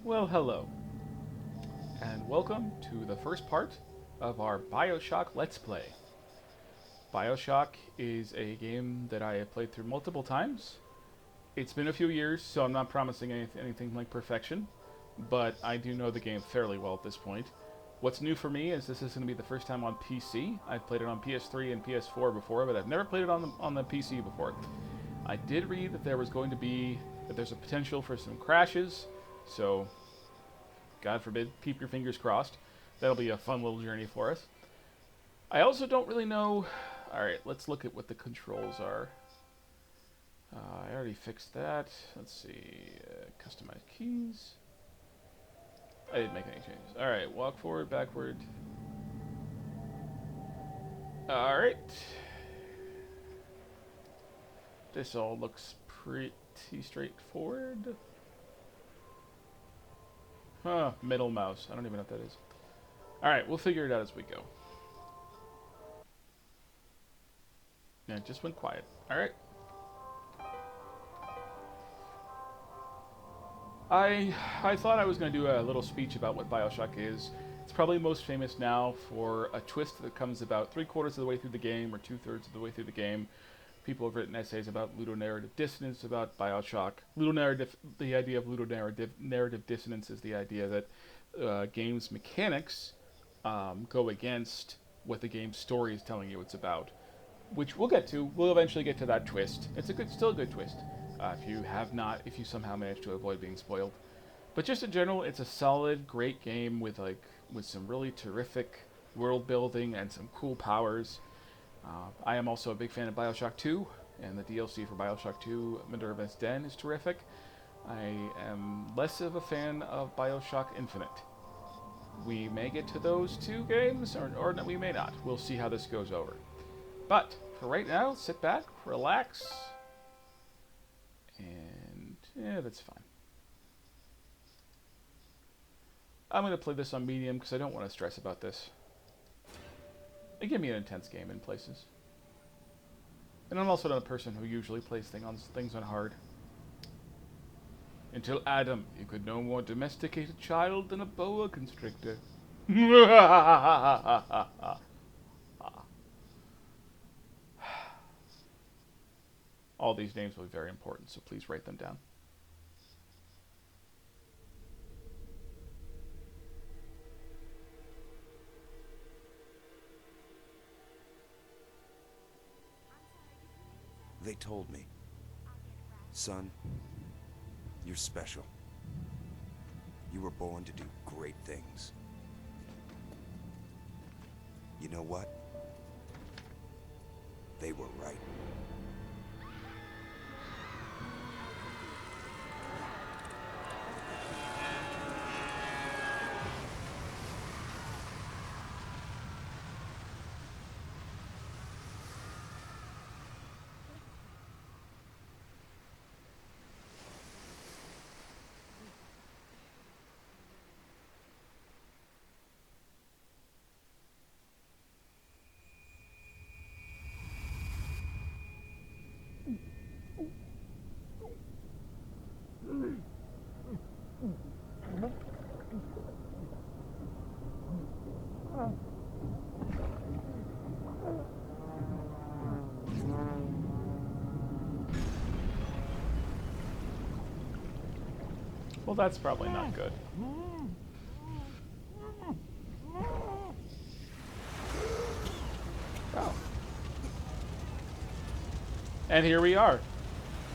Well, hello, and welcome to the first part of our Bioshock Let's Play. Bioshock is a game that I have played through multiple times. It's been a few years, so I'm not promising anything like perfection, but I do know the game fairly well at this point. What's new for me is this is going to be the first time on PC. I've played it on PS3 and PS4 before, but I've never played it on the PC before. I did read that there's a potential for some crashes, so God forbid, keep your fingers crossed. That'll be a fun little journey for us. I also don't really know... Alright, let's look at what the controls are. I already fixed that. Let's see. Customize keys. I didn't make any changes. Alright, walk forward, backward. Alright. This all looks pretty straightforward. Huh, middle mouse. I don't even know what that is. Alright, we'll figure it out as we go. Yeah, it just went quiet. Alright. I thought I was going to do a little speech about what Bioshock is. It's probably most famous now for a twist that comes about 3/4 of the way through the game, or 2/3 of the way through the game. People have written essays about ludonarrative dissonance about Bioshock. The idea of ludonarrative dissonance is the idea that game's mechanics go against what the game's story is telling you it's about, which we'll get to. We'll eventually get to that twist. It's still a good twist. If you somehow manage to avoid being spoiled. But just in general, it's a solid, great game with some really terrific world building and some cool powers. I am also a big fan of Bioshock 2, and the DLC for Bioshock 2, Minerva's Den, is terrific. I am less of a fan of Bioshock Infinite. We may get to those two games, or we may not. We'll see how this goes over. But, for right now, sit back, relax, and yeah, that's fine. I'm going to play this on medium because I don't want to stress about this. It gave me an intense game in places. And I'm also not a person who usually plays things on hard. Until Adam, you could no more domesticate a child than a boa constrictor. All these names will be very important, so please write them down. They told me, son, you're special. You were born to do great things. You know what? They were right. Well, that's probably not good. Oh. And here we are.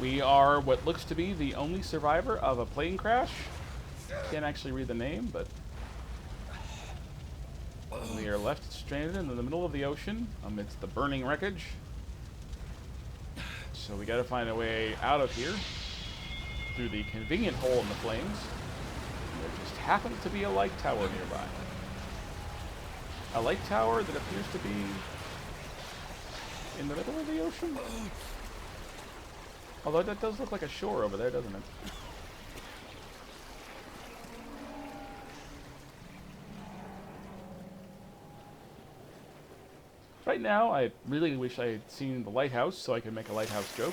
We are what looks to be the only survivor of a plane crash. Can't actually read the name, but we are left stranded in the middle of the ocean amidst the burning wreckage. So we gotta find a way out of here through the convenient hole in the flames. There just happens to be a light tower nearby. A light tower that appears to be in the middle of the ocean. Although that does look like a shore over there, doesn't it? Right now, I really wish I had seen the lighthouse so I could make a lighthouse joke.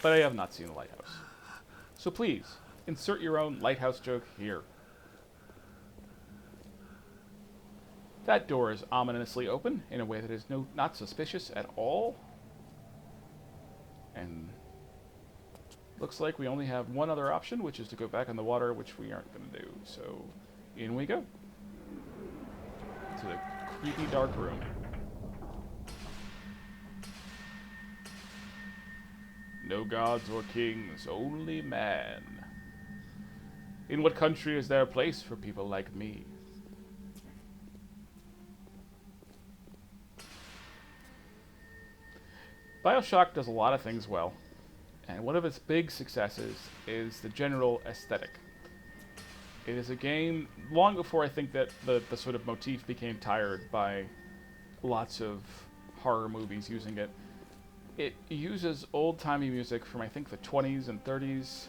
But I have not seen the lighthouse. So please, Insert your own lighthouse joke here. That door is ominously open in a way that is not suspicious at all. And looks like we only have one other option, which is to go back in the water, which we aren't going to do. So in we go. To the creepy dark room. No gods or kings, only man. In what country is there a place for people like me? Bioshock does a lot of things well, and one of its big successes is the general aesthetic. It is a game, long before I think that the sort of motif became tired by lots of horror movies using it. It uses old-timey music from, I think, the 20s and 30s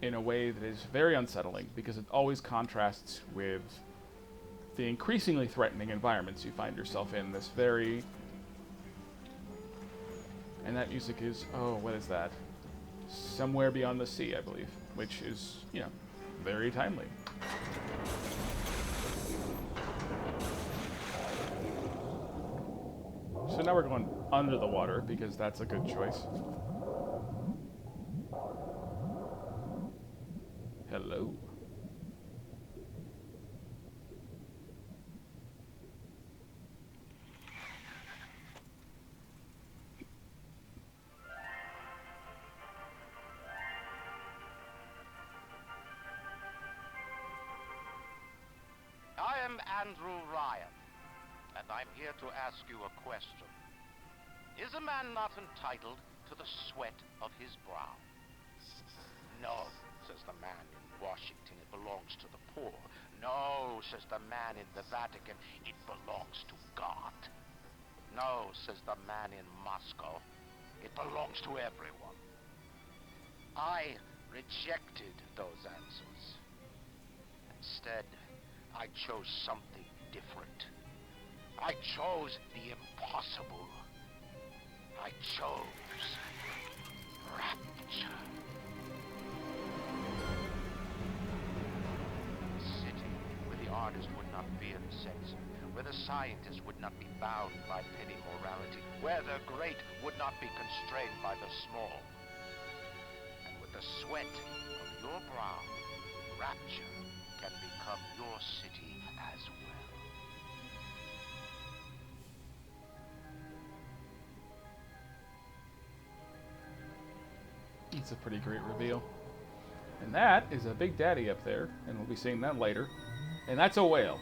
in a way that is very unsettling, because it always contrasts with the increasingly threatening environments you find yourself in. This very... And that music is, oh, what is that? Somewhere Beyond the Sea, I believe, which is, you know, very timely. So now we're going under the water, because that's a good choice. Hello. I am Andrew Ryan, and I'm here to ask you a question. Is a man not entitled to the sweat of his brow? No, says the man in Washington, it belongs to the poor. No, says the man in the Vatican, it belongs to God. No, says the man in Moscow, it belongs to everyone. I rejected those answers. Instead, I chose something different. I chose the impossible. I chose Rapture. A city where the artist would not fear the censor, where the scientist would not be bound by petty morality, where the great would not be constrained by the small. And with the sweat of your brow, Rapture can become your city as well. It's a pretty great reveal. And that is a big daddy up there, and we'll be seeing that later. And that's a whale.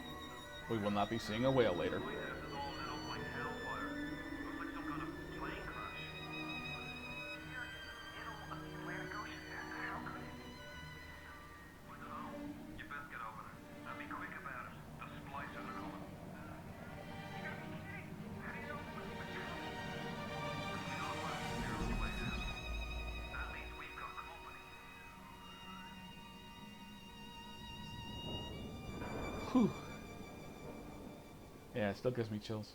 We will not be seeing a whale later. Whew. Yeah, it still gives me chills.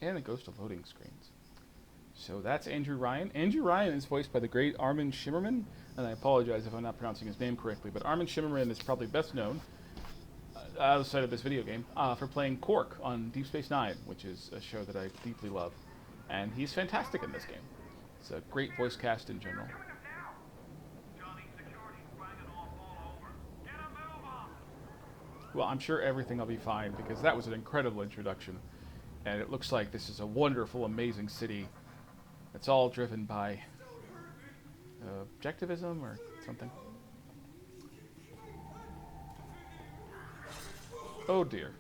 And it goes to loading screens. So that's Andrew Ryan. Andrew Ryan is voiced by the great Armin Shimmerman, and I apologize if I'm not pronouncing his name correctly, but Armin Shimmerman is probably best known, outside of this video game, for playing Quark on Deep Space Nine, which is a show that I deeply love. And he's fantastic in this game. It's a great voice cast in general. Well, I'm sure everything will be fine, because that was an incredible introduction. And it looks like this is a wonderful, amazing city that's all driven by objectivism or something. Oh dear.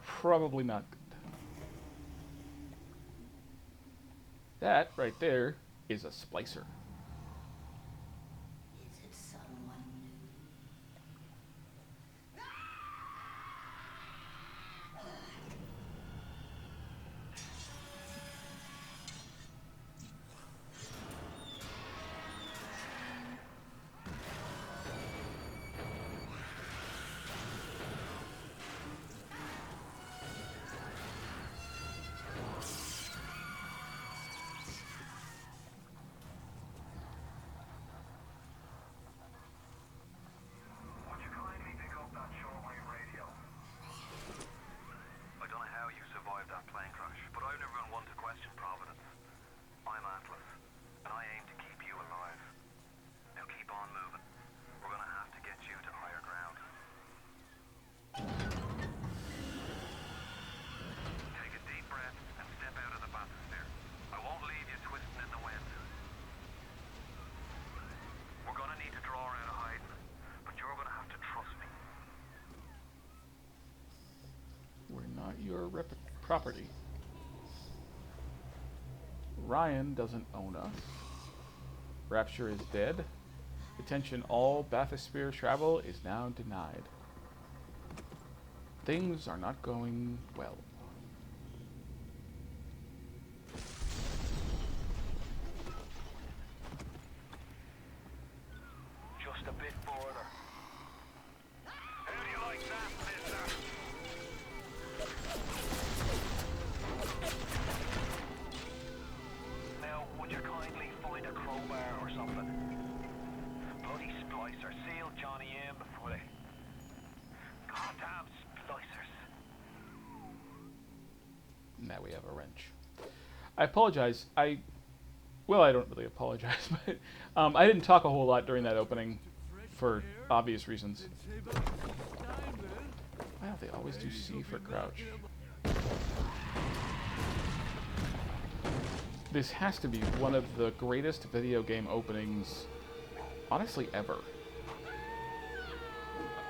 Probably not good. That right there is a splicer. Is it someone new? not your property. Ryan doesn't own us. Rapture is dead. Attention, all bathysphere travel is now denied. Things are not going well. Just a bit further. How do you like that, mister? Now, would you kindly find a crowbar or something? Bloody splicer, seal Johnny in before they... Goddamn splicers. Now we have a wrench. I apologize. Well, I don't really apologize, but I didn't talk a whole lot during that opening for obvious reasons. Wow, they always do C for crouch. This has to be one of the greatest video game openings, honestly, ever.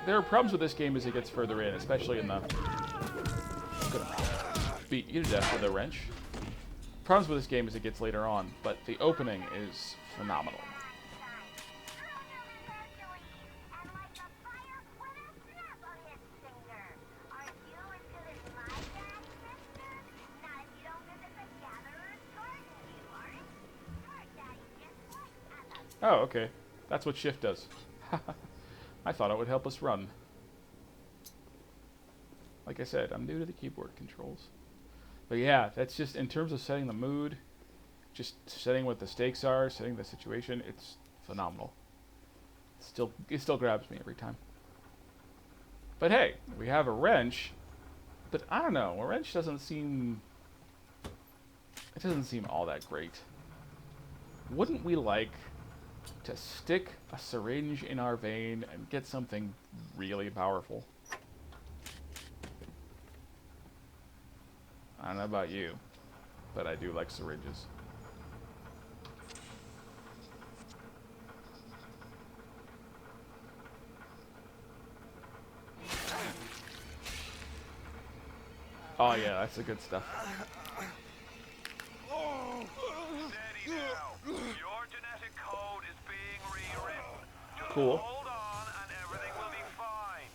There are problems with this game as it gets further in, especially in the... I'm gonna beat you to death with a wrench. Problems with this game as it gets later on, but the opening is phenomenal. Oh, okay. That's what shift does. I thought it would help us run. Like I said, I'm new to the keyboard controls. But yeah, that's just, in terms of setting the mood, just setting what the stakes are, setting the situation, it's phenomenal. It still grabs me every time. But hey, we have a wrench, but I don't know, a wrench doesn't seem... It doesn't seem all that great. Wouldn't we like to stick a syringe in our vein and get something really powerful? I don't know about you, but I do like syringes. Oh yeah, that's the good stuff. Steady now. Your genetic code is being rewritten. Just Cool. hold on and everything will be fine.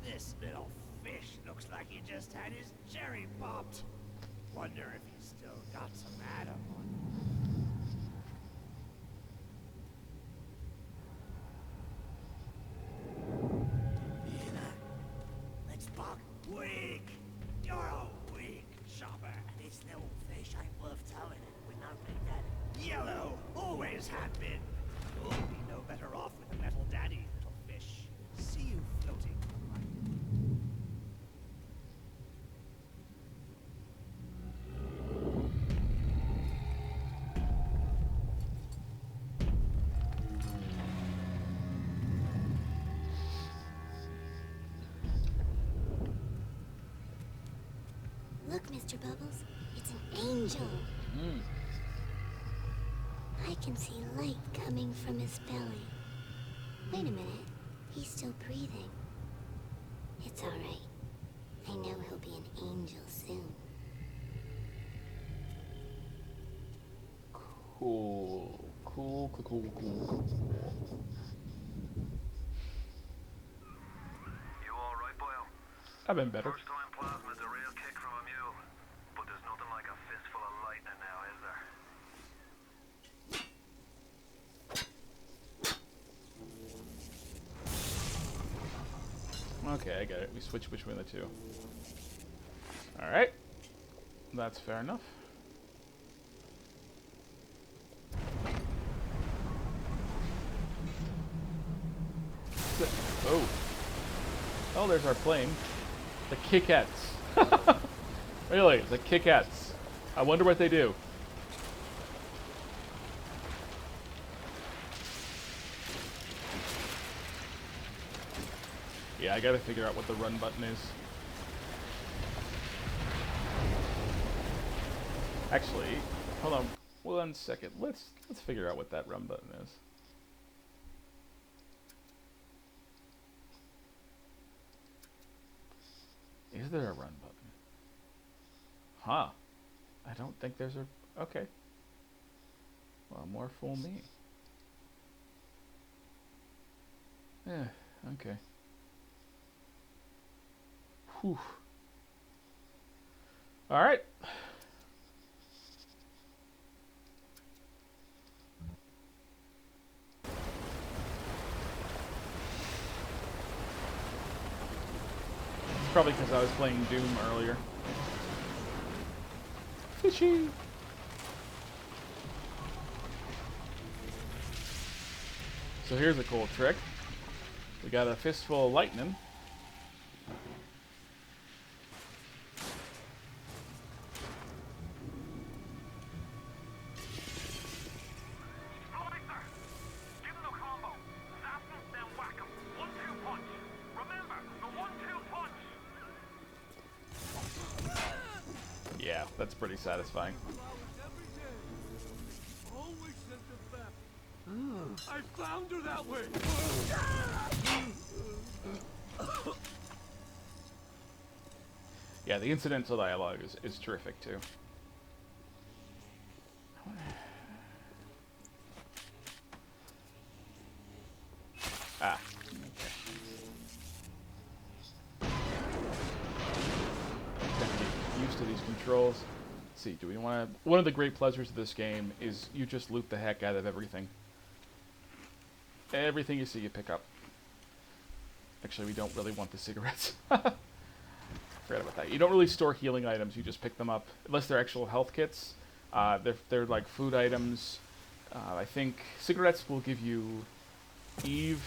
This little fish looks like he just had his cherry popped. Wonder if he's still got some Adam on him. Let's buck weak. You're a weak chopper. This little fish ain't worth towing it with no big daddy. Yellow always have been. You'll be no better off with a metal daddy, little fish. See you floating. Look, Mr. Bubbles, it's an angel. I can see light coming from his belly. Wait a minute, he's still breathing. It's all right. I know he'll be an angel soon. Cool. Cool. You alright, Boyle? I've been better. First time plasma's a real kick from a mule. But there's nothing like a fistful of lightning now, is there? Okay, I get it. We switch between the two. Alright. That's fair enough. Oh. Oh, there's our plane. The Kickettes. Really, the Kickettes. I wonder what they do. Yeah, I gotta figure out what the run button is. Actually, hold on 1 second. Let's figure out what that run button is. Is there a run button? Huh. I don't think there's a... Okay. Well, more fool me. Yeah, okay. Whew. Alright. Probably because I was playing Doom earlier. Fishy! So here's a cool trick. We got a fistful of lightning. Yeah, that's pretty satisfying. I found her that way. Yeah, the incidental dialogue is terrific too. Ah, okay. Got to get used to these controls. Let's see, do we want to... One of the great pleasures of this game is you just loot the heck out of everything. Everything you see, you pick up. Actually, we don't really want the cigarettes. Forgot about that. You don't really store healing items, you just pick them up. Unless they're actual health kits. They're like food items. I think cigarettes will give you Eve,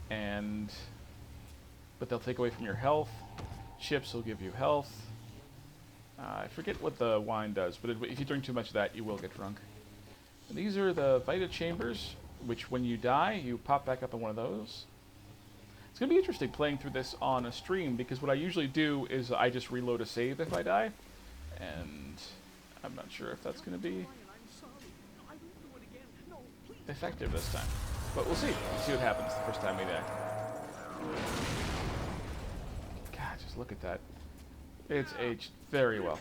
but they'll take away from your health. Chips will give you health. I forget what the wine does, but if you drink too much of that, you will get drunk. And these are the Vita Chambers, which when you die, you pop back up in one of those. It's going to be interesting playing through this on a stream, because what I usually do is I just reload a save if I die, and I'm not sure if that's going to be effective this time. But we'll see. We'll see what happens the first time we die. God, just look at that. It's aged very well.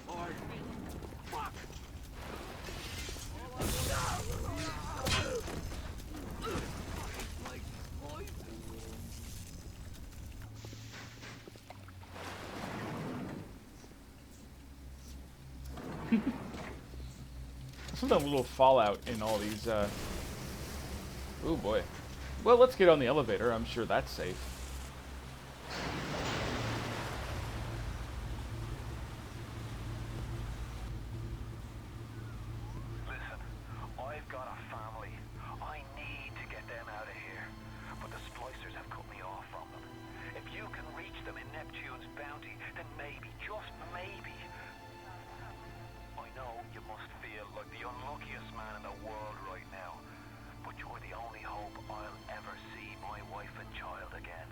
Some of the little fallout in all these, oh boy. Well, let's get on the elevator. I'm sure that's safe. Listen, I've got a family. I need to get them out of here. But the splicers have cut me off from them. If you can reach them in Neptune's bounty, then maybe, just maybe. I know you must feel like the unluckiest man in the world right now. But you're the only hope I'll ever see my wife and child again.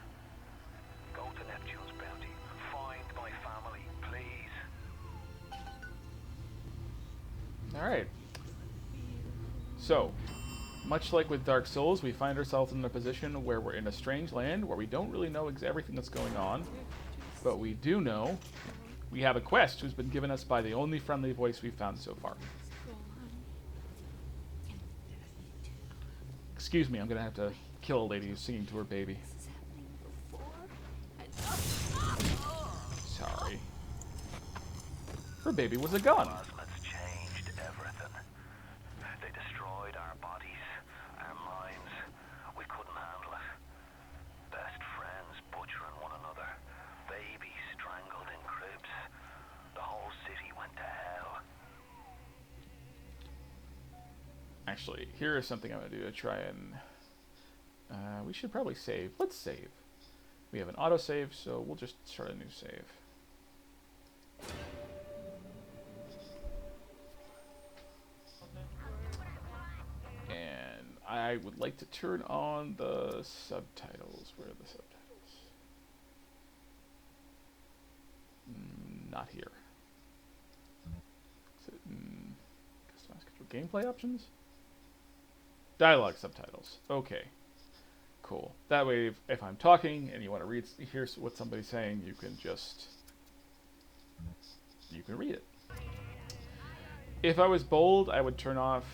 Go to Neptune's bounty. Find my family, please. Alright. So, much like with Dark Souls, we find ourselves in a position where we're in a strange land where we don't really know everything that's going on. But we do know we have a quest who's been given us by the only friendly voice we've found so far. Excuse me, I'm gonna have to kill a lady who's singing to her baby. Sorry. Her baby was a gun. Plasma's changed everything. They destroyed our bodies, our minds. We couldn't handle it. Best friends butchering one another. Babies strangled in cribs. The whole city went to hell. Actually, here is something I'm going to do to try and... we should probably save. Let's save. We have an autosave, so we'll just start a new save. And I would like to turn on the subtitles. Where are the subtitles? Not here. gameplay options? Dialogue subtitles. Okay. Cool. That way, if I'm talking and you want to hear what somebody's saying, you can read it. If I was bold, I would turn off.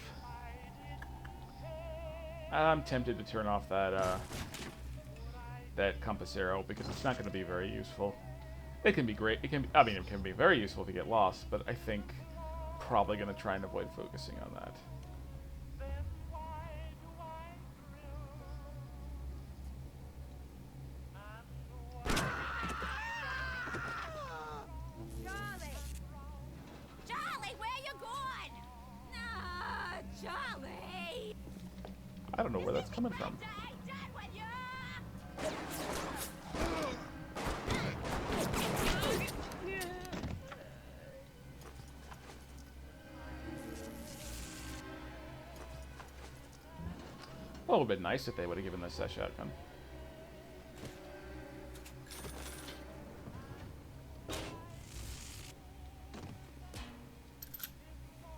I'm tempted to turn off that compass arrow because it's not going to be very useful. It can be great. It can be very useful if you get lost, but I think probably going to try and avoid focusing on that. I don't know where that's coming from. Well, it would have been nice if they would have given us that shotgun.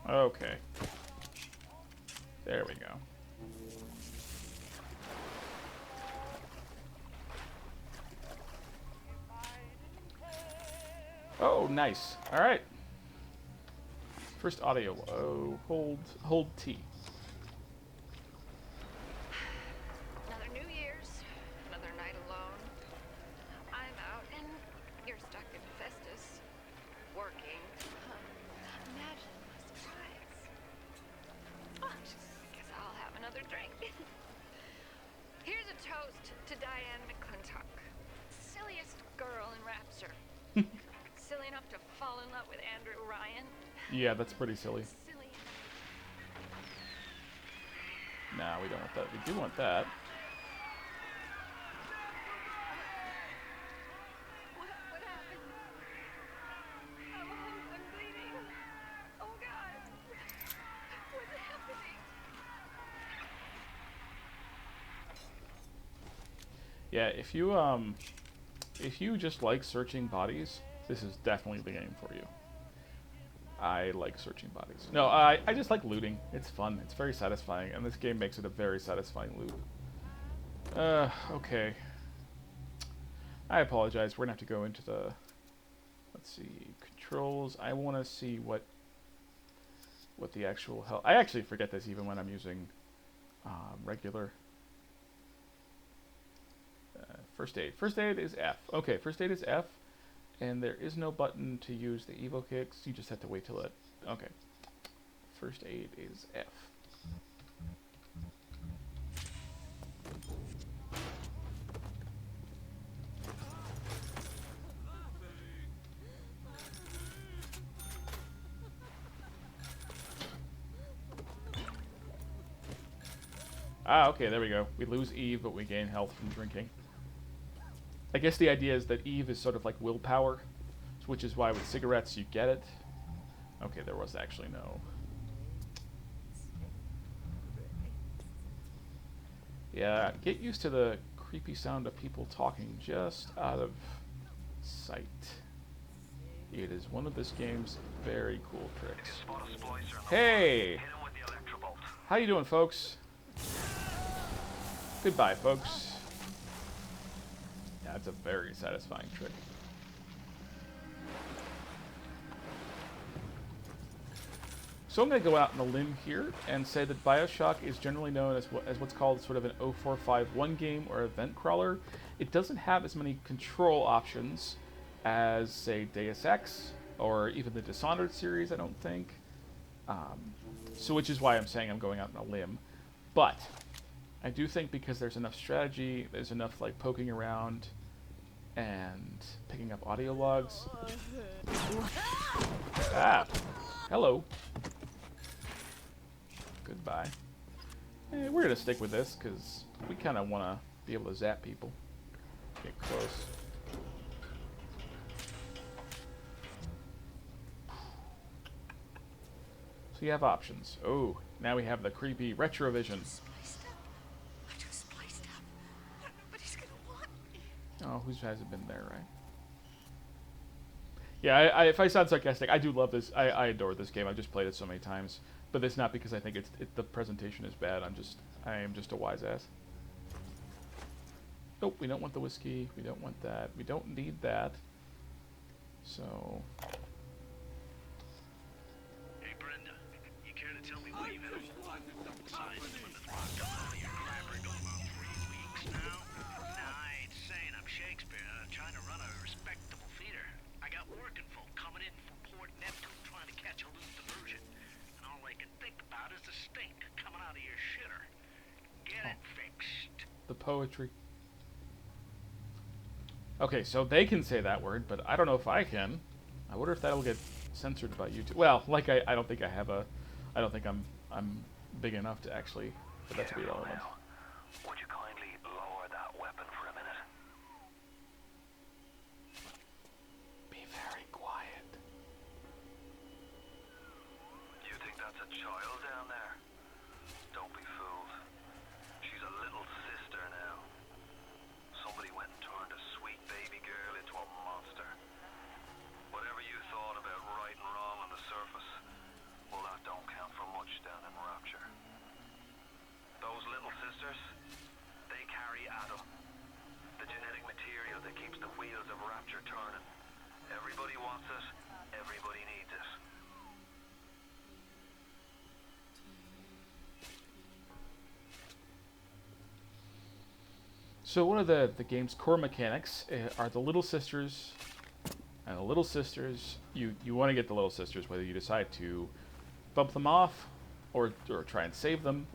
Okay. There we go. Oh, nice. All right. First audio. Oh, hold T. Another New Year's, another night alone. I'm out and you're stuck in Festus, working. Imagine my surprise. Oh, I guess I'll have another drink. Here's a toast to Diane McClintock, silliest girl in Rapture. Silly enough to fall in love with Andrew Ryan. Yeah, that's pretty silly. Silly. Nah, we don't want that. We do want that. What happened? I'm bleeding. Oh God. What's happening? Yeah, if you just like searching bodies, this is definitely the game for you. I like searching bodies. No, I just like looting. It's fun. It's very satisfying, and this game makes it a very satisfying loot. Okay. I apologize. We're gonna have to go into the, let's see, controls. I want to see what the actual hell. I actually forget this even when I'm using regular. First aid. First aid is F. Okay, first aid is F. And there is no button to use the Evo kicks. You just have to wait till it. Okay. First aid is F. Ah, okay, there we go. We lose Eve, but we gain health from drinking. I guess the idea is that Eve is sort of like willpower, which is why with cigarettes you get it. Okay, there was actually no. Yeah, get used to the creepy sound of people talking just out of sight. It is one of this game's very cool tricks. Hey! How you doing, folks? Goodbye, folks. Yeah, it's a very satisfying trick. So I'm going to go out on a limb here and say that Bioshock is generally known as what's called sort of an 0451 game or event crawler. It doesn't have as many control options as, say, Deus Ex or even the Dishonored series, I don't think. So which is why I'm saying I'm going out on a limb. But I do think because there's enough strategy, there's enough like poking around and picking up audio logs. Ah, hello. Goodbye. We're gonna stick with this because we kind of want to be able to zap people. Get close. So you have options. Oh, now we have the creepy retrovision. Oh, who hasn't been there, right? Yeah, if I sound sarcastic, I do love this. I adore this game. I've just played it so many times. But it's not because I think the presentation is bad. I am just a wise ass. Nope, we don't want the whiskey. We don't want that. We don't need that. So... Hey, Brenda, you care to tell me what you've had? Besides Plymouth Rock coming out of your crapper going about 3 weeks now? Nah, I ain't saying I'm Shakespeare. I'm trying to run a respectable theater. I got working folk coming in from Port Neptune trying to catch a loose diversion. And all they can think about is the stink coming out of your shitter. Get it fixed. The poetry. Okay, so they can say that word, but I don't know if I can. I wonder if that'll get censored by YouTube. Well, like I don't think I have a... I don't think I'm big enough to actually... for that to be relevant. Would you kindly lower that weapon for a minute? Be very quiet. You think that's a child down there? Don't be fooled. She's a little sister now. Somebody went and turned a sweet baby girl into a monster. Whatever you thought about right and wrong on the surface, well, that don't count for much down in Rapture. Those little sisters, they carry Adam, the genetic material that keeps the wheels of Rapture turning. Everybody wants it, everybody needs it. So one of the game's core mechanics are the little sisters. And the little sisters, you want to get the little sisters, whether you decide to bump them off or try and save them.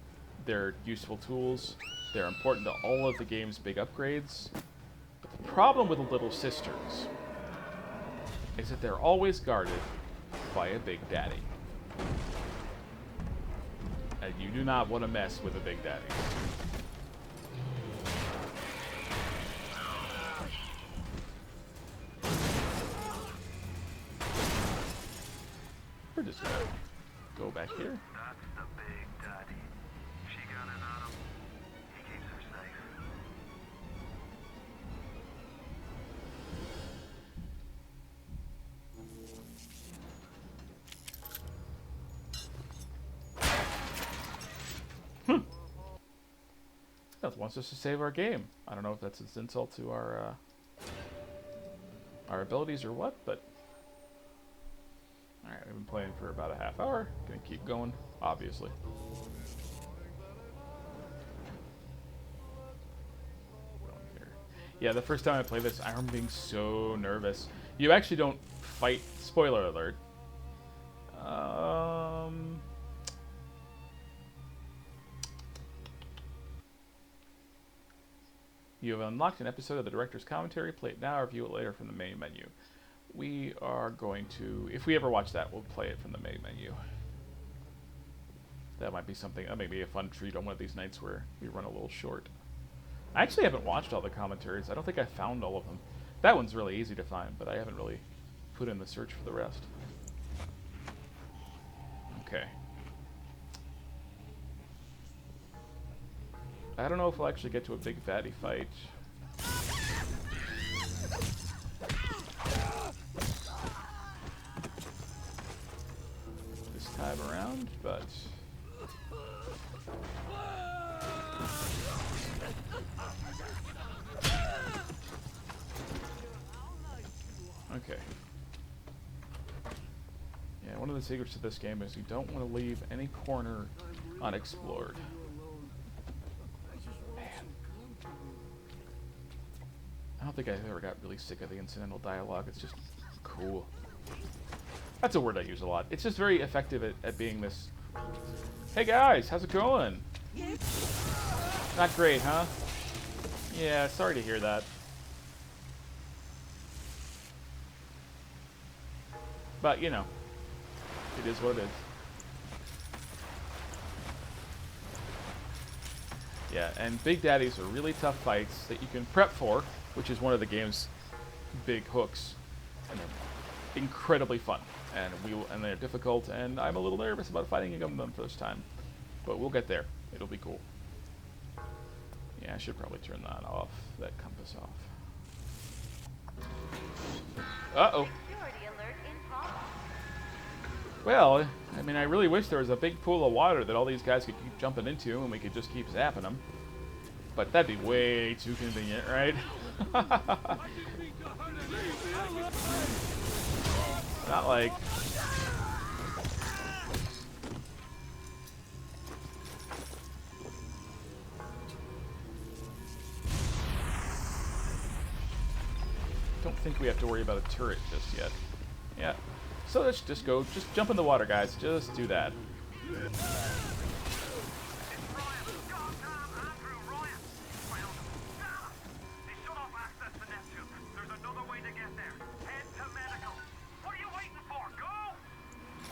They're useful tools. They're important to all of the game's big upgrades. But the problem with the little sisters is that they're always guarded by a big daddy. And you do not want to mess with a big daddy. We're just gonna go back here. That's the big daddy. She got his Adam. He keeps her safe. That wants us to save our game. I don't know if that's an insult to our abilities or what, but alright, we've been playing for about a half hour. Gonna keep going, obviously. Yeah, the first time I played this, I remember being so nervous. You actually don't fight, spoiler alert. You have unlocked an episode of the director's commentary. Play it now or view it later from the main menu. We are going to, if we ever watch that, we'll play it from the main menu. That might be something, that may be a fun treat on one of these nights where we run a little short. I actually haven't watched all the commentaries. I don't think I found all of them. That one's really easy to find, but I haven't really put in the search for the rest. Okay. I don't know if we'll actually get to a big fatty fight. This time around, but... Okay. Yeah, one of the secrets to this game is you don't want to leave any corner unexplored. Man. I don't think I ever got really sick of the incidental dialogue. It's just cool. That's a word I use a lot. It's just very effective at being this... Hey guys, how's it going? Not great, huh? Yeah, sorry to hear that. But, you know, it is what it is. Yeah, and Big Daddies are really tough fights that you can prep for, which is one of the game's big hooks. And they're incredibly fun. And they're difficult, and I'm a little nervous about fighting them the first time. But we'll get there. It'll be cool. Yeah, I should probably turn that off, that compass off. Uh-oh. Security alert Well, I mean, I really wish there was a big pool of water that all these guys could keep jumping into and we could just keep zapping them. But that'd be way too convenient, right? Not like... Don't think we have to worry about a turret just yet. Yeah. So let's just go, just jump in the water, guys. Just do that.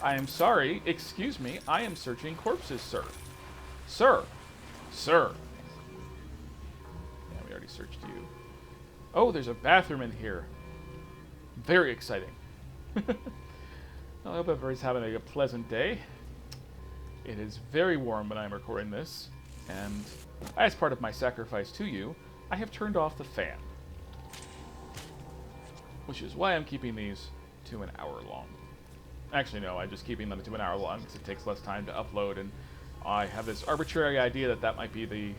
I am sorry. Excuse me. I am searching corpses, sir. Sir. Sir. Yeah, we already searched you. Oh, there's a bathroom in here. Very exciting. I hope everybody's having a pleasant day. It is very warm when I'm recording this, and as part of my sacrifice to you, I have turned off the fan. Which is why I'm keeping these to an hour long. Actually, no, I'm just keeping them to an hour long because it takes less time to upload, and I have this arbitrary idea that that might be the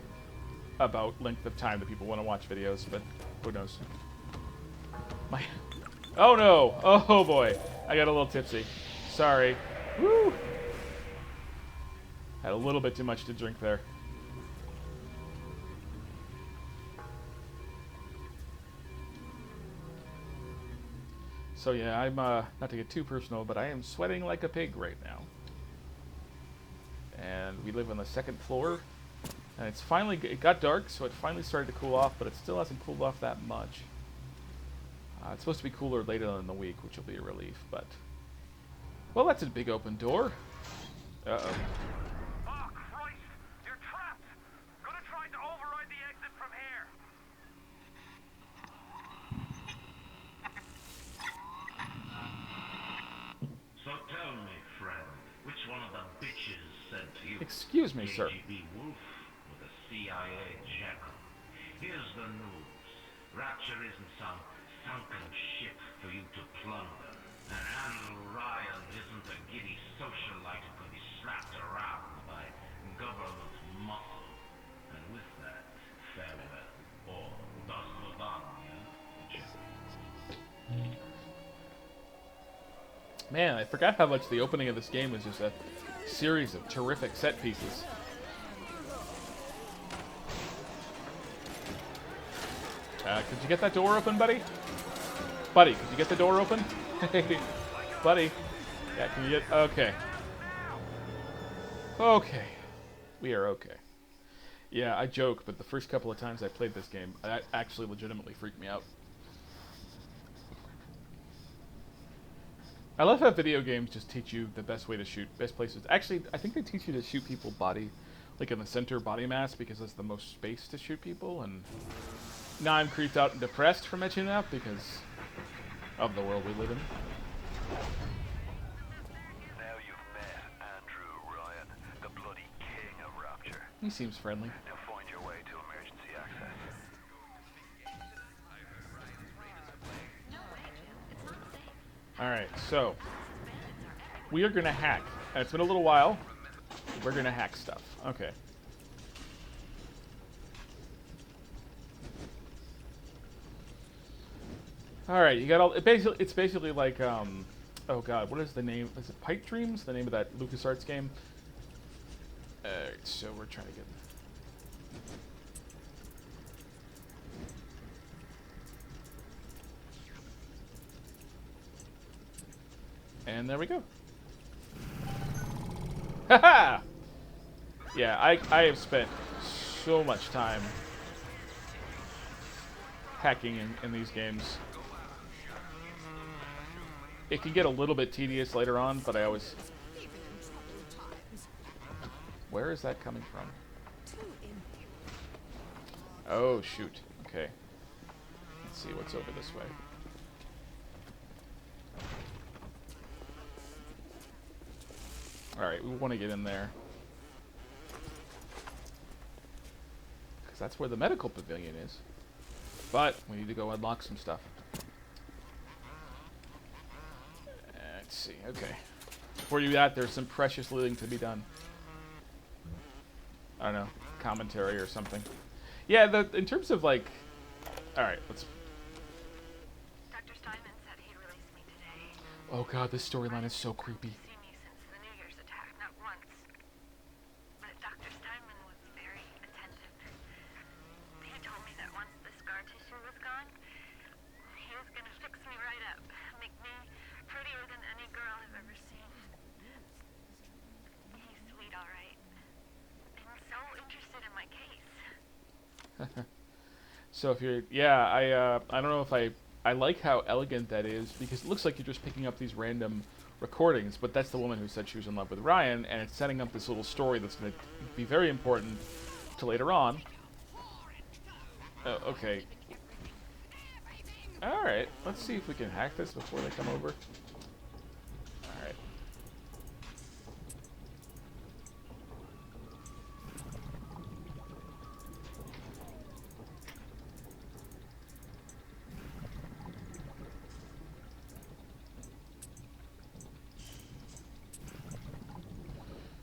about length of time that people want to watch videos, but who knows. Oh no! Oh boy! I got a little tipsy. Sorry. Woo! Had a little bit too much to drink there. So yeah, I'm, not to get too personal, but I am sweating like a pig right now. And we live on the second floor. And it's finally, it got dark, so it finally started to cool off, but it still hasn't cooled off that much. It's supposed to be cooler later in the week, which will be a relief, but... Well, that's a big open door. Uh-oh. Oh, Christ! You're trapped! Gonna try to override the exit from here! So tell me, friend, which one of the bitches said to you? Excuse me, sir. KGB Wolf with a CIA jackal. Here's the news. Rapture isn't some sunken ship for you to plunder. And Andrew Ryan isn't a giddy socialite who can be slapped around by government muscle. And with that, farewell, or das Vodania, Man, I forgot how much the opening of this game was just a series of terrific set pieces. Could you get that door open, buddy? Buddy, could you get the door open? Hey, buddy. Yeah, can you get... Okay. Okay. We are okay. Yeah, I joke, but the first couple of times I played this game, that actually legitimately freaked me out. I love how video games just teach you the best way to shoot, best places. Actually, I think they teach you to shoot people body, like in the center body mass, because that's the most space to shoot people, and now I'm creeped out and depressed for mentioning that because of the world we live in. Now you've met Andrew Ryan, the bloody king of Rapture. He seems friendly. Now find your way to emergency access. Alright, so we are going to hack. It's been a little while. We're going to hack stuff. Okay. Alright, you got all... It's basically like, oh god, what is the name? Is it Pipe Dreams? The name of that LucasArts game? Alright, so we're trying to get... And there we go. Haha! Yeah, I have spent so much time hacking in these games. It can get a little bit tedious later on, but I always... Where is that coming from? Oh, shoot. Okay. Let's see what's over this way. Alright, we want to get in there. Because that's where the medical pavilion is. But we need to go unlock some stuff. Let's see, okay. before you do that, there's some precious looting to be done. I don't know, commentary or something. Yeah, in terms of like, all right, let's. Dr. Steinman said he'd release me today. Oh god, this storyline is so creepy. Seen me since the New Year's attack, not once. But Dr. Steinman was very attentive. He told me that once the scar tissue was gone, he was gonna fix me right up, make me prettier than any girl I've ever seen. He's sweet, all right. And so interested in my case. So if you're, yeah, I don't know if I like how elegant that is, because it looks like you're just picking up these random recordings, but that's the woman who said she was in love with Ryan, and it's setting up this little story that's going to be very important to later on. Okay. Alright, let's see if we can hack this before they come over. Alright.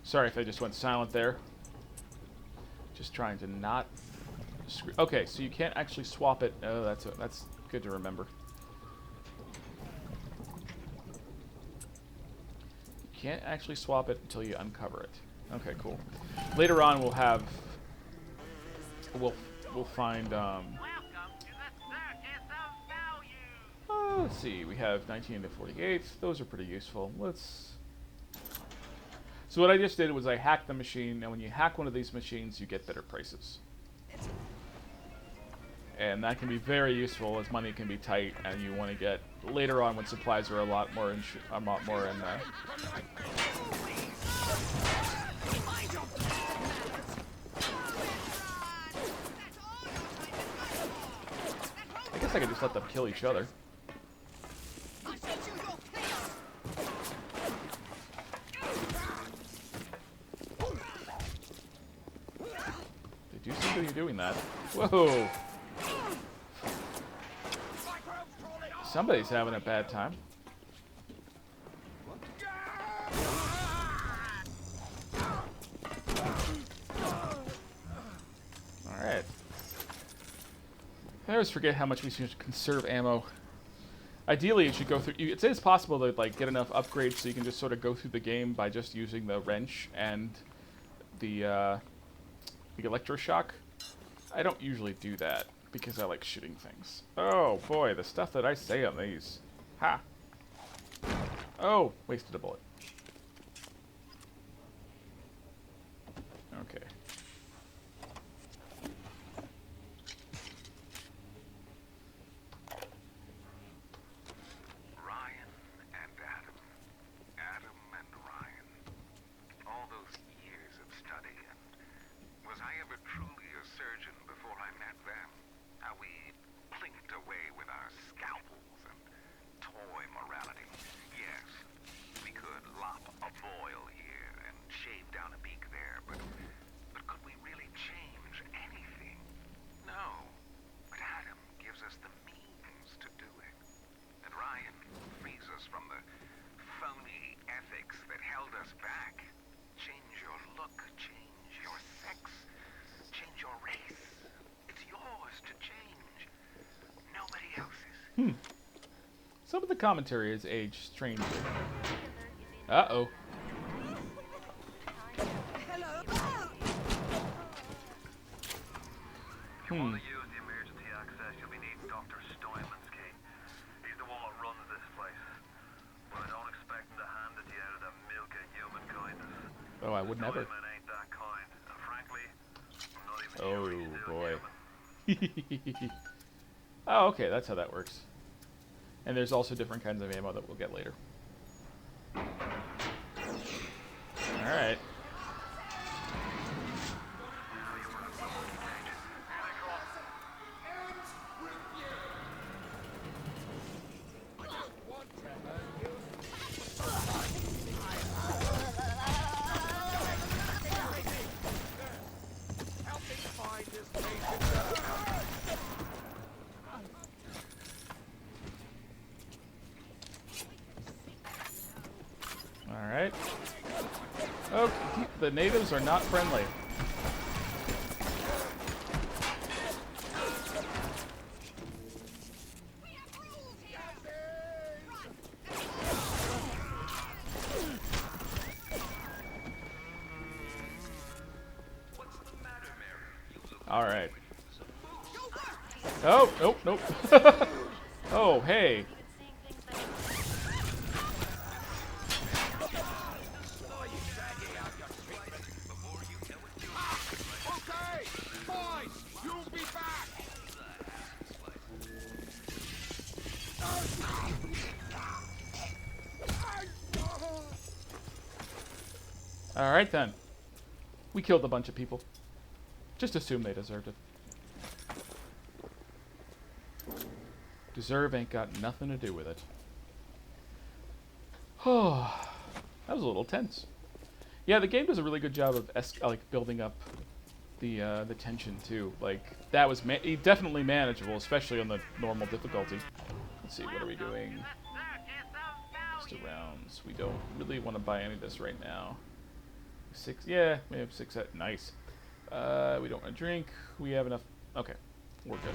Sorry if I just went silent there. Just trying to not screw. Okay, so you can't actually swap it. Oh, that's good to remember. You can't actually swap it until you uncover it. Okay, cool. Later on, we'll have. We'll find. Let's see. We have 19 to 48. Those are pretty useful. Let's. So what I just did was I hacked the machine, and when you hack one of these machines, you get better prices. And that can be very useful as money can be tight, and you want to get later on when supplies are a lot more in. I guess I could just let them kill each other. They do seem to be doing that. Whoa! Somebody's having a bad time. Alright. I always forget how much we should conserve ammo. Ideally, you should go through. It is possible to like get enough upgrades so you can just sort of go through the game by just using the wrench and the electroshock. I don't usually do that because I like shooting things. Oh boy, the stuff that I say on these. Ha! Oh, wasted a bullet. Okay. Ryan and Adam. Adam and Ryan. All those years of study, and was I ever truly a surgeon before I met them? How we plinked away with our scalpels and toy morality. Yes, we could lop a boil here and shave down a beak there, but could we really change anything? No. But Adam gives us the means to do it. And Ryan frees us from the phony ethics that held us back. Change your look, change your sex, change your race. It's yours to change. Nobody else's. Some of the commentary is aged strangely. Uh-oh. If you want to use the emergency access, you'll be needing Dr. Steinman's key. He's the one that runs this place. But I don't expect him to hand it to you out of the milk of human kindness. Oh, I would never. Steinman ain't that kind. And frankly, I'm not even Oh, sure he's still boy. human. Oh, okay, that's how that works. And there's also different kinds of ammo that we'll get later. Alright. Alright. Okay, the natives are not friendly. Alright. Oh, nope, nope. Oh, hey. Alright then. We killed a bunch of people. Just assume they deserved it. Deserve ain't got nothing to do with it. Oh, that was a little tense. Yeah, the game does a really good job of like building up the tension too. Like that was definitely manageable, especially on the normal difficulty. Let's see, what are we doing? Just rounds. We don't really want to buy any of this right now. 6, yeah, we have 6 at nice. We don't want to drink. We have enough. Okay, we're good.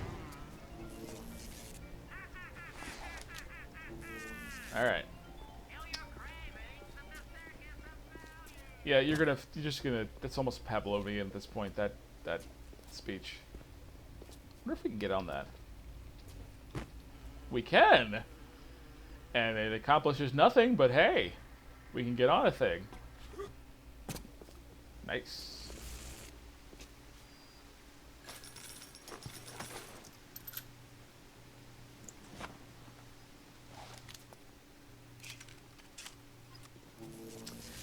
All right. Yeah, you're just gonna. That's almost Pavlovian at this point. That speech. I wonder if we can get on that. We can. And it accomplishes nothing, but hey, we can get on a thing. Nice.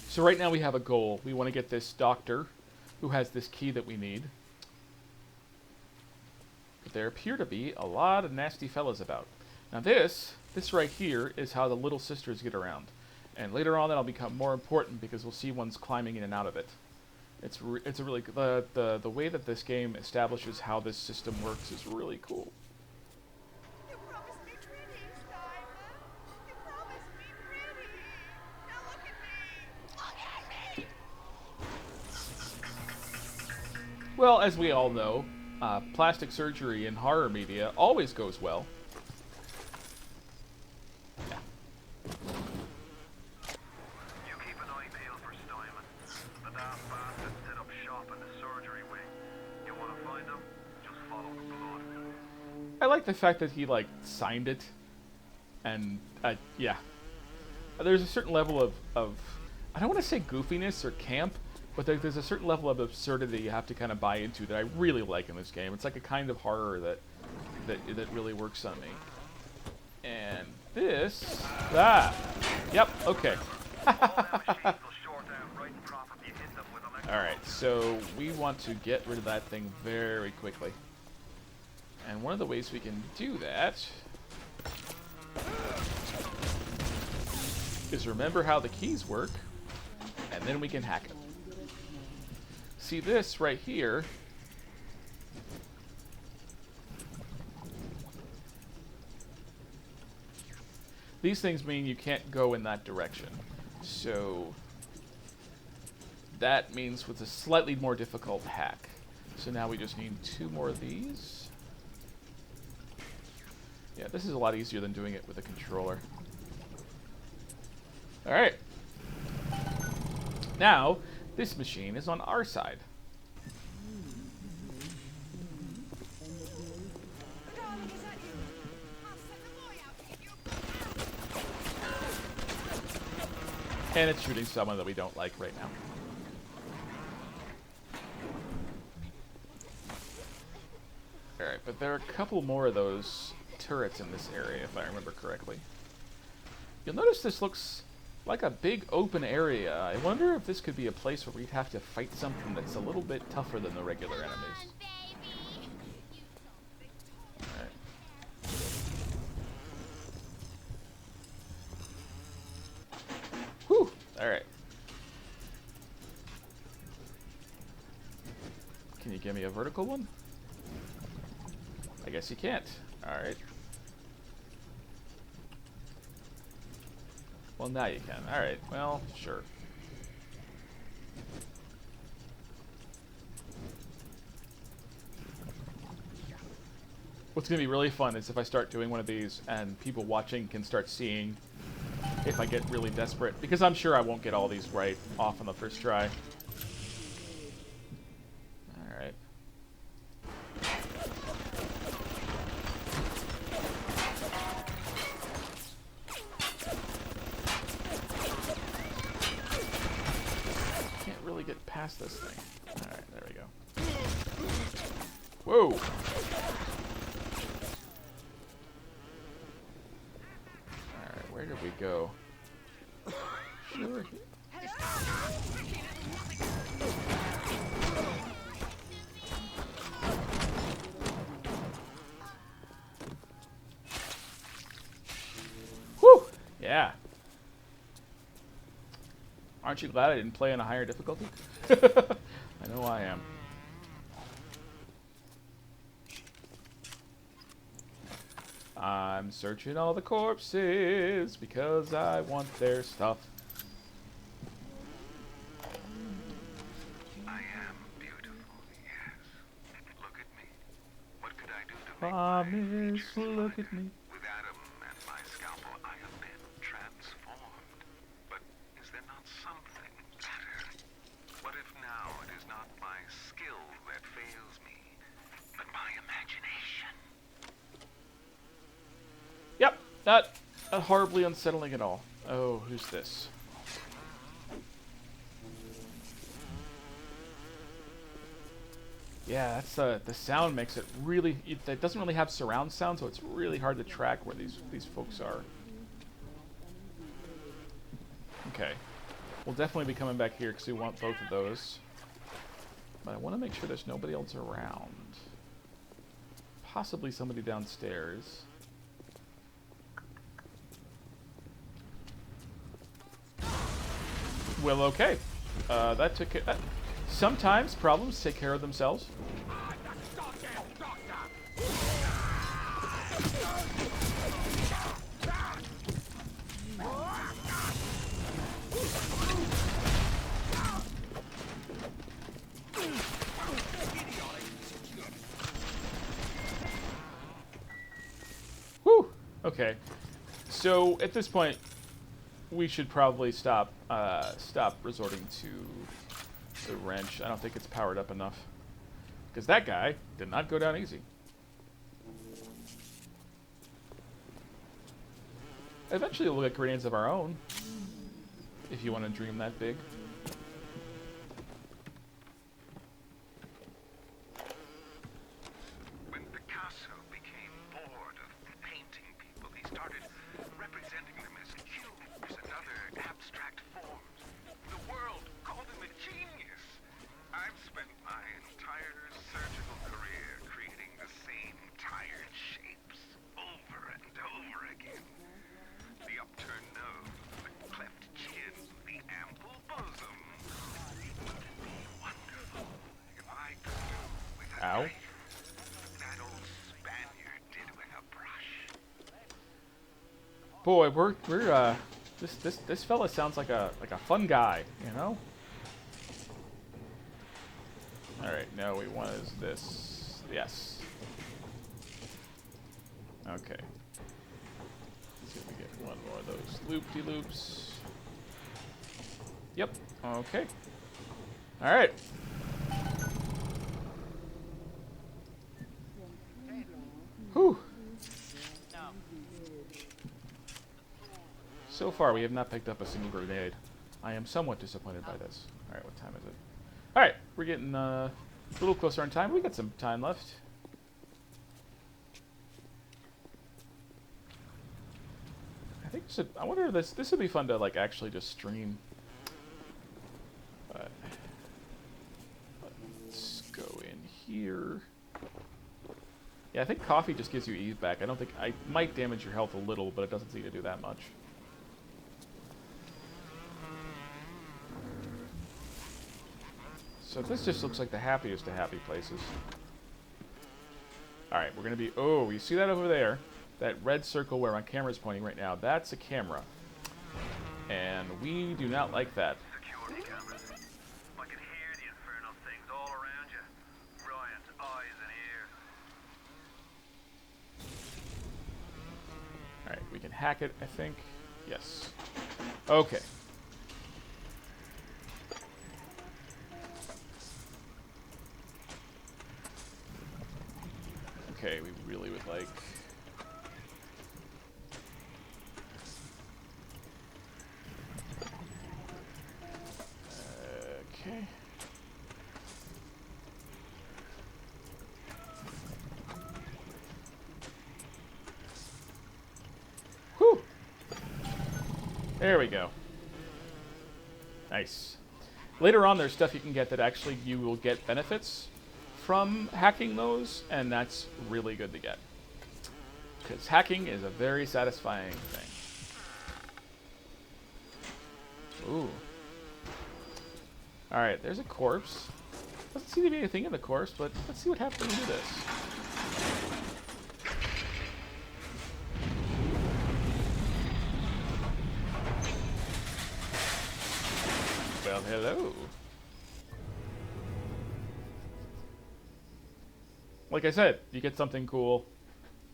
So right now we have a goal. We want to get this doctor who has this key that we need. But there appear to be a lot of nasty fellas about. Now this right here is how the little sisters get around. And later on that'll become more important because we'll see ones climbing in and out of it. It's a really the way that this game establishes how this system works is really cool. You promised me pretty, Simon. You promised me pretty. Now look at me. Look at me. Well, as we all know, plastic surgery in horror media always goes well. You keep an eye peeled for Steinman. The daft bastard set up shop in the surgery wing. You want to find him? Just follow the blood. I like the fact that he like signed it, and yeah, there's a certain level of I don't want to say goofiness or camp, but there's a certain level of absurdity you have to kind of buy into that I really like in this game. It's like a kind of horror that really works on me. And this, yep, okay. Alright, so we want to get rid of that thing very quickly. And one of the ways we can do that is remember how the keys work, and then we can hack it. See this right here? These things mean you can't go in that direction. So that means it's a slightly more difficult hack. So now we just need 2 more of these. Yeah, this is a lot easier than doing it with a controller. Alright. Now, this machine is on our side. And it's shooting someone that we don't like right now. Alright, but there are a couple more of those turrets in this area, if I remember correctly. You'll notice this looks like a big open area. I wonder if this could be a place where we'd have to fight something that's a little bit tougher than the regular enemies. Alright. Whew! Alright. Can you give me a vertical one? I guess you can't. Alright. Well, now you can. Alright, well, sure. What's going to be really fun is if I start doing one of these and people watching can start seeing if I get really desperate. Because I'm sure I won't get all these right off on the first try. Alright. Can't really get past this thing. Alright, there we go. Whoa! Where did we go? Sure. Whew! Yeah. Aren't you glad I didn't play on a higher difficulty? I know I am. I'm searching all the corpses because I want their stuff. I am beautiful, yes. Look at me. What could I do to Promise, look at me. With Adam and my scalpel, I have been transformed. But is there not something better? What if now it is not my skill that fails me, but my imagination? Yep, not horribly unsettling at all. Oh, who's this? Yeah, that's the sound makes it really. It doesn't really have surround sound, so it's really hard to track where these folks are. Okay, we'll definitely be coming back here because we want both of those. But I want to make sure there's nobody else around. Possibly somebody downstairs. Well, okay. That took it. Sometimes problems take care of themselves. Whew. Okay. So at this point, we should probably stop resorting to the wrench. I don't think it's powered up enough. Because that guy did not go down easy. Eventually we'll get grenades of our own. If you want to dream that big. When Picasso became bored of painting people, he started representing them as cubes and other abstract forms. The world called him a genius. I've spent my entire surgical career creating the same tired shapes over and over again. The upturned nose, the cleft chin, the ample bosom. Wouldn't it be wonderful if I could do with a Ow. knife that old Spaniard did with a brush? Boy, we're this fella sounds like a fun guy, you know? Alright, now we want is this. Yes. Okay. Let's see if we get one more of those loop-de-loops. Yep. Okay. Alright. Whew. So far, we have not picked up a single grenade. I am somewhat disappointed by this. Alright, what time is it? Alright, we're getting a little closer on time. We got some time left. I think I wonder if this would be fun to like actually just stream. But let's go in here. Yeah, I think coffee just gives you ease back. I don't think I might damage your health a little, but it doesn't seem to do that much. So this just looks like the happiest of happy places. Alright, we're going to be... Oh, you see that over there? That red circle where my camera's pointing right now? That's a camera. And we do not like that. Security cameras. I can hear the infernal things all around you. Ryan's eyes and ears. Alright, we can hack it, I think. Yes. Okay. Okay, we really would like... Okay. Whew! There we go. Nice. Later on, there's stuff you can get that actually you will get benefits from hacking those, and that's really good to get. Because hacking is a very satisfying thing. Ooh. Alright, there's a corpse. Doesn't seem to be anything in the corpse, but let's see what happens when we do this. Well, hello. Like I said, you get something cool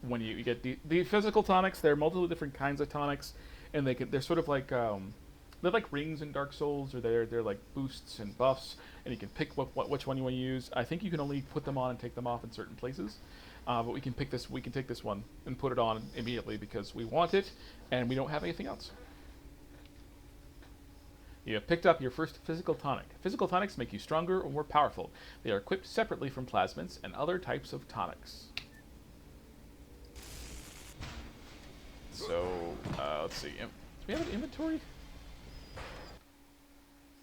when you get the physical tonics. There are multiple different kinds of tonics, and they're sort of like they're like rings in Dark Souls, or they're like boosts and buffs, and you can pick which one you want to use. I think you can only put them on and take them off in certain places, but we can pick this. We can take this one and put it on immediately because we want it, and we don't have anything else. You have picked up your first physical tonic. Physical tonics make you stronger or more powerful. They are equipped separately from plasmids and other types of tonics. So, let's see. Do we have an inventory?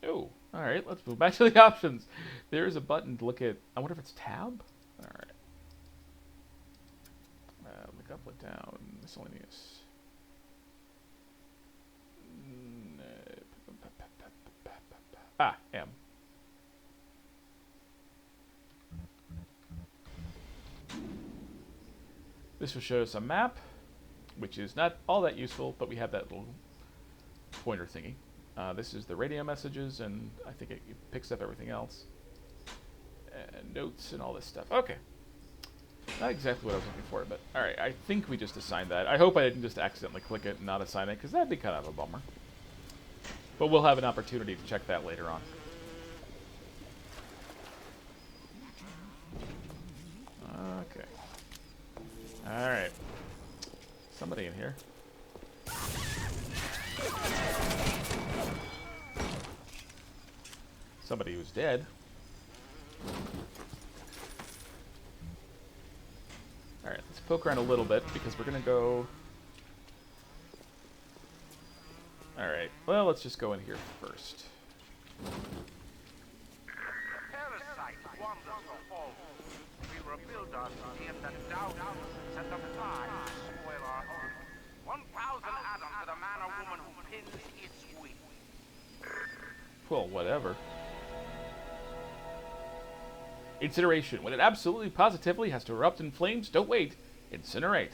Oh, alright, let's move back to the options. There's a button to look at. I wonder if it's tab? Alright. Look up, look down, miscellaneous. Ah, M. This will show us a map, which is not all that useful, but we have that little pointer thingy. This is the radio messages, and I think it picks up everything else. And notes and all this stuff. Okay. Not exactly what I was looking for, but alright, I think we just assigned that. I hope I didn't just accidentally click it and not assign it, because that'd be kind of a bummer. But we'll have an opportunity to check that later on. Okay. Alright. Somebody in here. Somebody who's dead. Alright, let's poke around a little bit because we're gonna go... Alright, well, let's just go in here first. Parasite wanders the hall. We rebuild our city and then down set a fire to spoil our home. 1,000 atoms to the man or woman who pins its wing. Well, whatever. Incineration. When it absolutely positively has to erupt in flames, don't wait. Incinerate.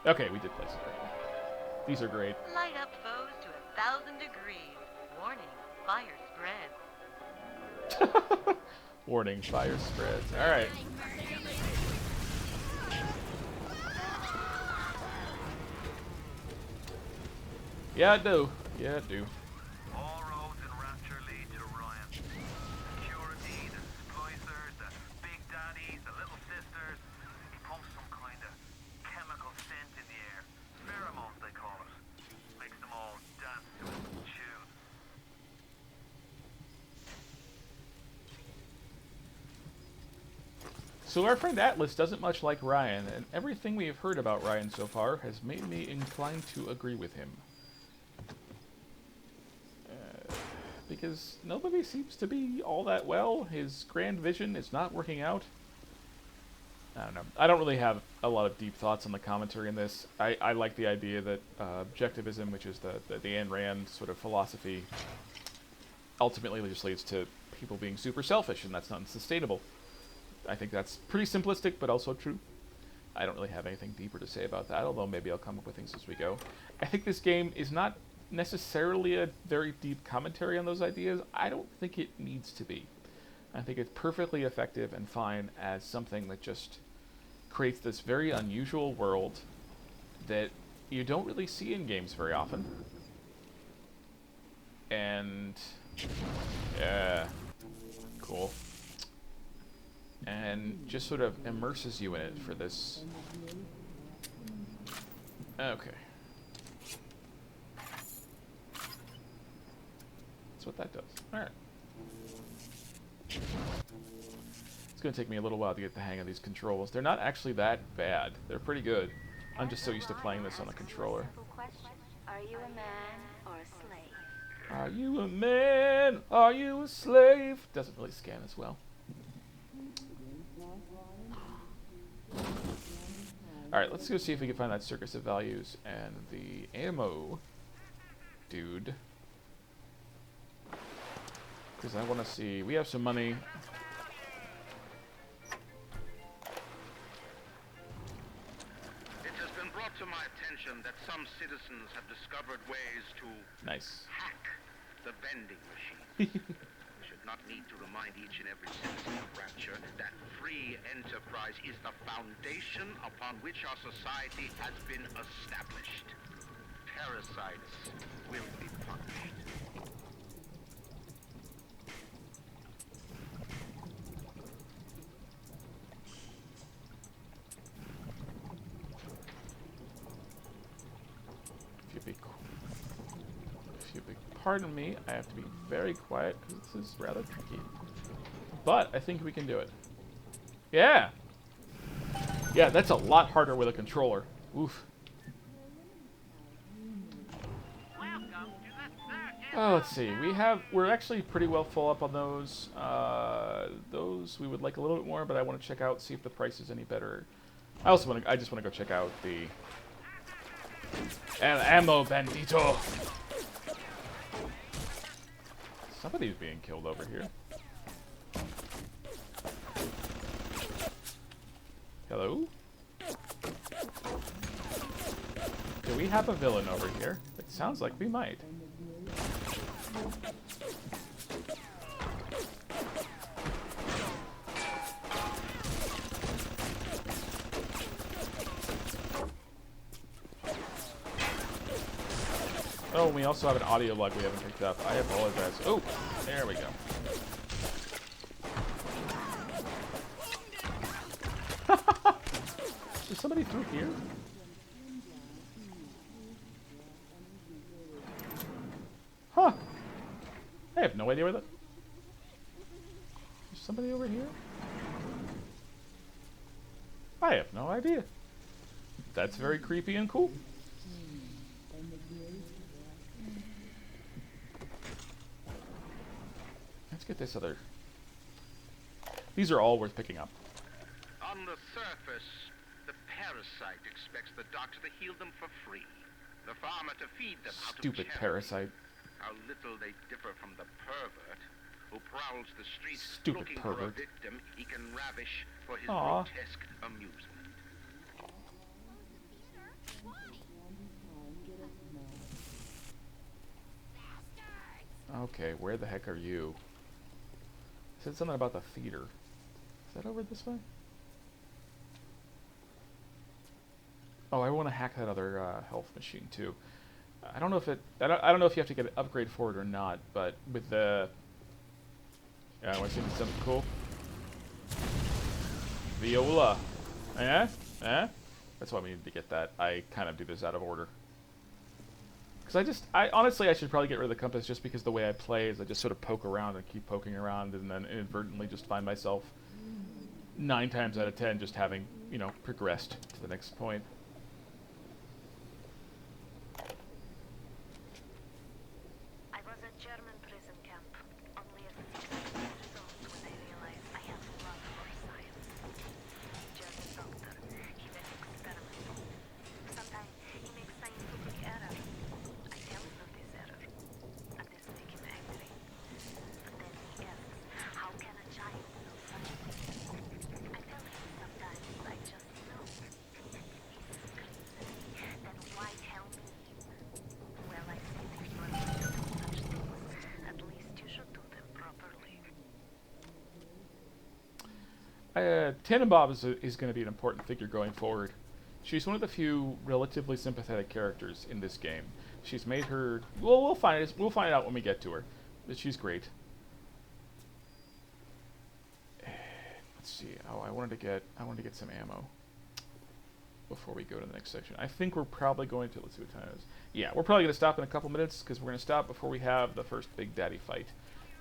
Okay, we did place it right. These are great. Light up foes to 1,000 degrees. Warning, fire spreads. Warning, fire spreads. Alright. Yeah, I do. Yeah, I do. All roads in Rapture lead to Ryan. Security, the splicers, the big daddies, the little sisters. He pumps some kind of chemical scent in the air. Pheromones, they call it. Makes them all dance to his tune. So our friend Atlas doesn't much like Ryan, and everything we have heard about Ryan so far has made me inclined to agree with him. Because nobody seems to be all that well. His grand vision is not working out. I don't know. I don't really have a lot of deep thoughts on the commentary in this. I like the idea that objectivism, which is the Ayn Rand sort of philosophy, ultimately just leads to people being super selfish, and that's not sustainable. I think that's pretty simplistic, but also true. I don't really have anything deeper to say about that, although maybe I'll come up with things as we go. I think this game is not necessarily a very deep commentary on those ideas. I don't think it needs to be. I think it's perfectly effective and fine as something that just creates this very unusual world that you don't really see in games very often. And yeah, cool. And just sort of immerses you in it for this. Okay. That's what that does. Alright. It's going to take me a little while to get the hang of these controls. They're not actually that bad. They're pretty good. I'm just so used to playing this on the controller. Are you a man or a slave? Are you a man? Are you a slave? Doesn't really scan as well. Alright, let's go see if we can find that circus of values and the ammo dude. Because I want to see... We have some money. It has been brought to my attention that some citizens have discovered ways to hack the vending machine. We should not need to remind each and every citizen of Rapture that free enterprise is the foundation upon which our society has been established. Parasites will be punished. Pardon me, I have to be very quiet because this is rather tricky. But I think we can do it. Yeah! Yeah, that's a lot harder with a controller. Oof. Oh, let's see. We're actually pretty well full up on those. Those we would like a little bit more, but I want to check out, see if the price is any better. I just want to go check out the El Ammo Bandito. Somebody's being killed over here. Hello? Do we have a villain over here? It sounds like we might. Oh, we also have an audio log we haven't picked up. I apologize. Oh, there we go. Is somebody through here? Huh. I have no idea where that... Is somebody over here? I have no idea. That's very creepy and cool. Let's get this other... These are all worth picking up. On the surface, the parasite expects the doctor to heal them for free. The farmer to feed them out of Stupid charity. parasite. How little they differ from the pervert who prowls the streets Stupid looking pervert. for a victim he can ravish for his Aw. grotesque amusement. Okay, where the heck are you? It said something about the theater. Is that over this way? Oh, I want to hack that other health machine too. I don't know if it. I don't know if you have to get an upgrade for it or not. But with the. Yeah, I want to see something cool. Viola. Eh? Eh? That's why we needed to get that. I kind of do this out of order. Because honestly, I should probably get rid of the compass just because the way I play is I just sort of poke around and keep poking around and then inadvertently just find myself 9 times out of 10 just having, you know, progressed to the next point. I was at German prison camp, only at 16 years old when I realized I had love for science. German doctor, he makes experiments. Sometimes he makes scientific errors. I tell him of this error, and this makes him angry. And then he asks, how can a child know such a thing? I tell him sometimes I just know. Tannenbaum is going to be an important figure going forward. She's one of the few relatively sympathetic characters in this game. She's made her. Well, we'll find out when we get to her, but she's great. Let's see. Oh, I wanted to get some ammo before we go to the next section. I think we're probably going to. Let's see what time it is. Yeah, we're probably going to stop in a couple minutes because we're going to stop before we have the first Big Daddy fight.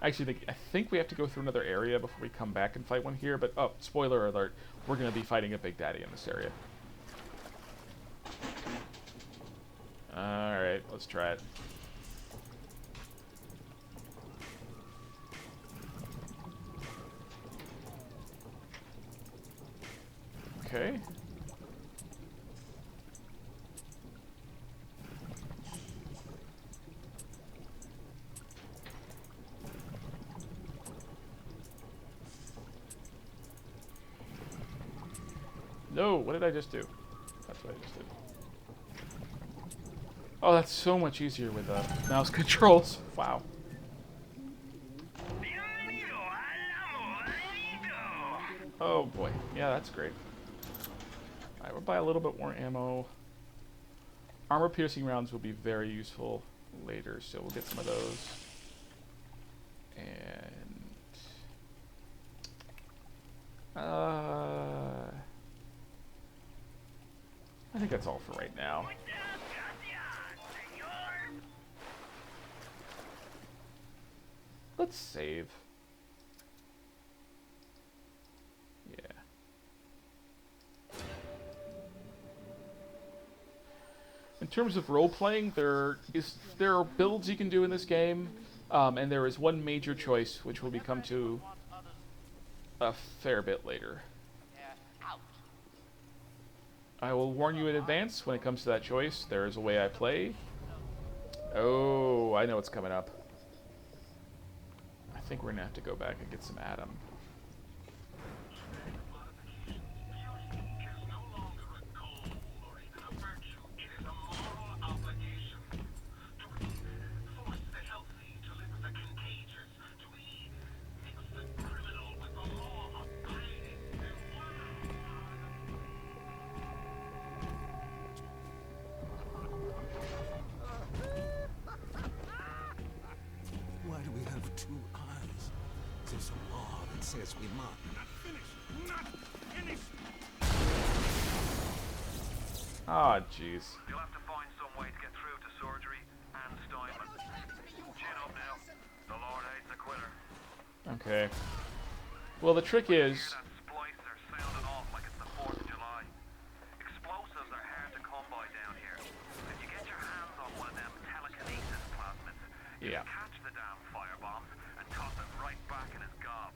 Actually, I think we have to go through another area before we come back and fight one here. But oh, spoiler alert: we're going to be fighting a Big Daddy in this area. Alright, let's try it. Okay. No, what did I just do? That's what I just did. Oh, that's so much easier with mouse controls. Wow. Oh boy. Yeah, that's great. Alright, we'll buy a little bit more ammo. Armor-piercing rounds will be very useful later, so we'll get some of those. And... I think that's all for right now. Let's save. Yeah. In terms of role-playing, there are builds you can do in this game, and there is one major choice, which will become to a fair bit later. I will warn you in advance when it comes to that choice. There is a way I play. Oh, I know what's coming up. I think we're going to have to go back and get some Adam. Why do we have two eyes? There's a law that says we must. Not finished! Not finished! Ah, jeez. You'll have to find some way to get through to surgery and Steinman. Chin up now. The Lord hates a quitter. Okay. Well, the trick is... Hear that splicer sounding off like it's the 4th of July. Explosives are hard to come by down here. If you get your hands on one of them telekinesis plasmids, you Yeah. can catch the damn firebombs and toss it right back in his gob.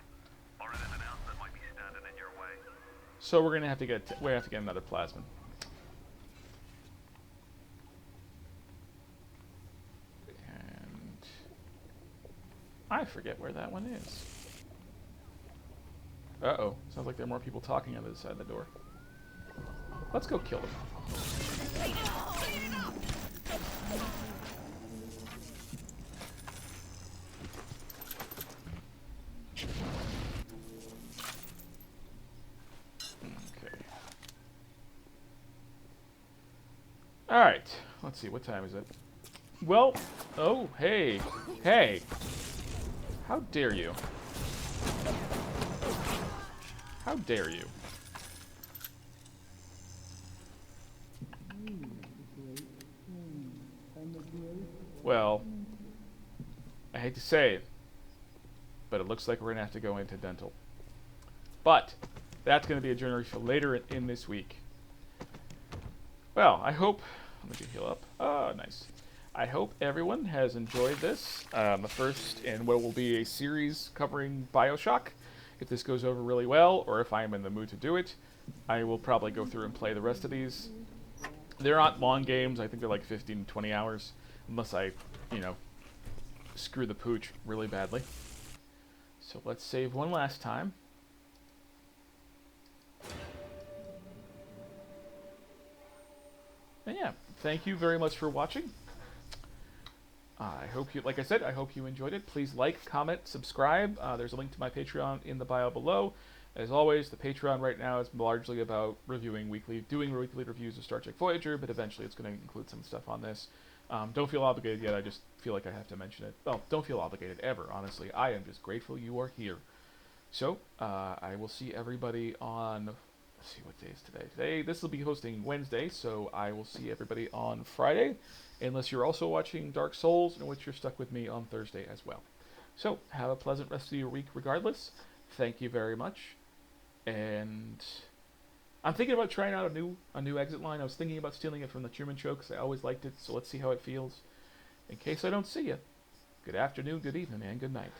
Or anything else that might be standing in your way. So we're gonna have to get another plasmid. And I forget where that one is. Uh-oh. Sounds like there are more people talking on the other side of the door. Let's go kill them. Okay. Alright. Let's see, what time is it? Well, oh, hey. Hey. How dare you? How dare you? Well, I hate to say it, but it looks like we're going to have to go into dental. But that's going to be a journey for later in this week. Well, I hope... Let me heal up. Oh, nice. I hope everyone has enjoyed this. The first in what will be a series covering Bioshock. If this goes over really well, or if I am in the mood to do it, I will probably go through and play the rest of these. They're not long games. I think they're like 15 to 20 hours. Unless I, you know, screw the pooch really badly. So let's save one last time. And yeah, thank you very much for watching. I hope you, like I said, I hope you enjoyed it. Please like, comment, subscribe. There's a link to my Patreon in the bio below. As always, the Patreon right now is largely about doing weekly reviews of Star Trek Voyager, but eventually it's going to include some stuff on this. Don't feel obligated yet, I just feel like I have to mention it. Well, don't feel obligated ever, honestly. I am just grateful you are here. So, I will see everybody on, let's see what day is today. This will be hosting Wednesday, so I will see everybody on Friday, unless you're also watching Dark Souls, in which you're stuck with me on Thursday as well. So, have a pleasant rest of your week regardless. Thank you very much. And I'm thinking about trying out a new exit line. I was thinking about stealing it from the Truman Show because I always liked it, so let's see how it feels. In case I don't see you, good afternoon, good evening, and good night.